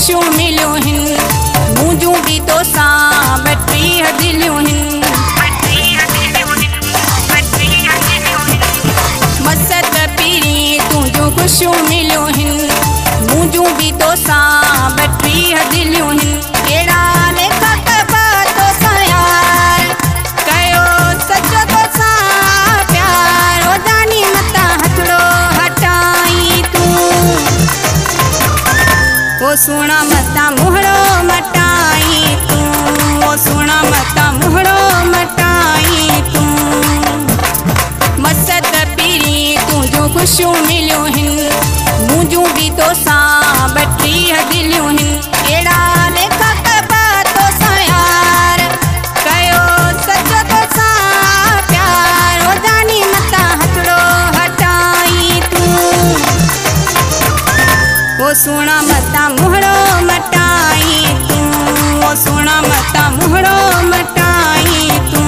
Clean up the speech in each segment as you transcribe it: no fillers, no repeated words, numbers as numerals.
खुशियों मिलियूं हिन मुंहिंजूं बि तोसां ॿटीह दिलियूं हिन मसत पीरी तुंहिंजूं खुशियों मिलियूं हिन मुंहिंजूं बि तोसां ॿटीह दिलियूं हिन कहिड़ा लेखक तोसां यार कयो सचो तोसां प्यार ओ जानी मतां हथड़ो हटाई तूं ओ सुहिणा मतां मुहड़ो मटाई तूं ओ सुहिणा मतां मुहड़ो मटाई तूं मसत पीरी तुंहिंजूं खुशियूं मिलियूं हिन मुंहिंजूं बि तोसां ॿटीह दिलियूं हिन कहिड़ा लेखक तोसां यार कयो सचो तोसां प्यार ओ जानी मतां हथड़ो हटाई तूं ओ सुहिणा मतां मुहड़ो मटाई तूं ओ सुहिणा मतां मुहड़ो मटाई तूं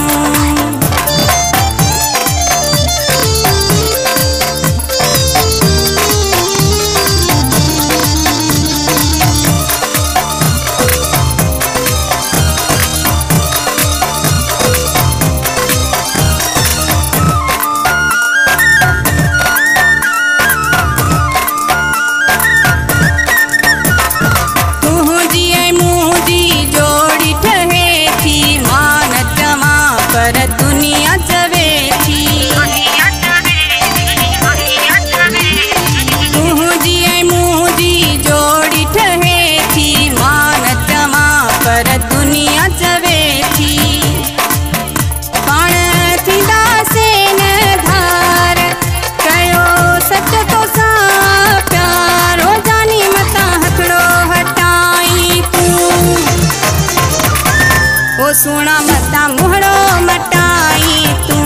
सुहिणा मतां मुहड़ो मटाई तूं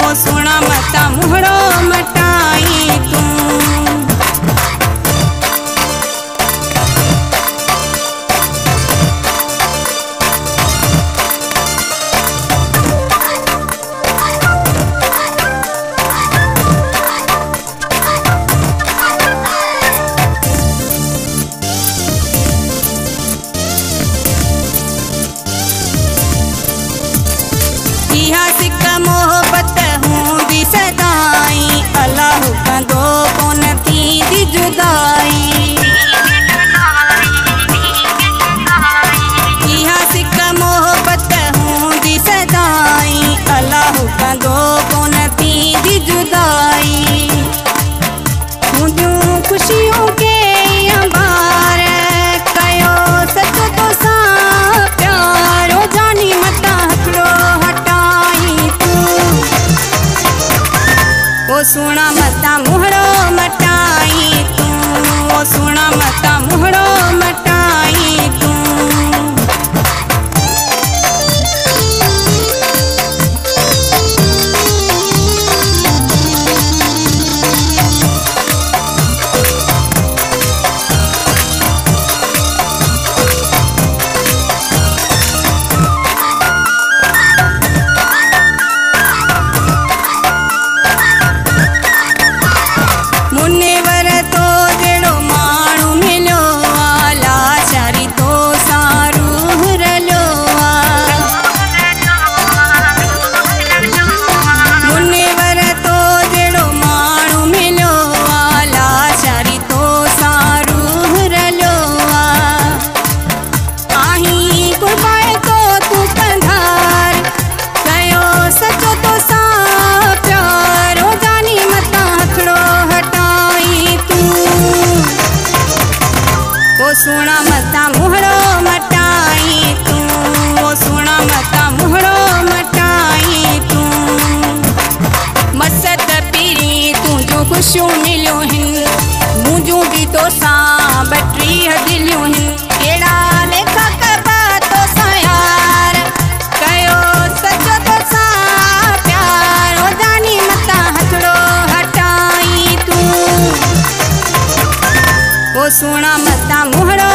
ओ सुहिणा मतां मुहड़ो मटाई तूं मोहब्बत हूंदी सदाई अल्लाह कंदो कोन थींदी जुदाई इहा सिक मोहब्बत हूंदी सदाई अल्लाह कंदो कोन थींदी जुदाई मुंहिंजूं खुशियों के अंबार कयो सचो तोसां प्यार ओ जानी मतां हथड़ो ओ सुहिणा मतां मुहड़ो मटाई तूं ओ सुहिणा मतां मुहड़ो मटाई तूं मुनेवर तो जहिड़ो माण्हू मिलियो आ लाचारी तो सारूह रलियो आ मुनेवर तो जहिड़ो माण्हू मिलियो आ लाचारी तो सारूह रलियो आ आहीं कुर्बाए तो तूं कंधार कयो सचो तोसां प्यार ओ जानी मतां हथड़ो ओ सुहिणा मतां मुहड़ो मटाई तूं ओ सुहिणा मतां मुहड़ो मटाई तूं मसत पीरी तुंहिंजूं खुशियूं मिलियूं हिन मुंहिंजूं बि तोसां ॿटीह दिलियूं हिन कहिड़ा लेखक तोसां यार कयो सचो तोसां प्यार ओ जानी मतां हथड़ो हटाई तूं ओ सुहिणा मतां मुहड़ो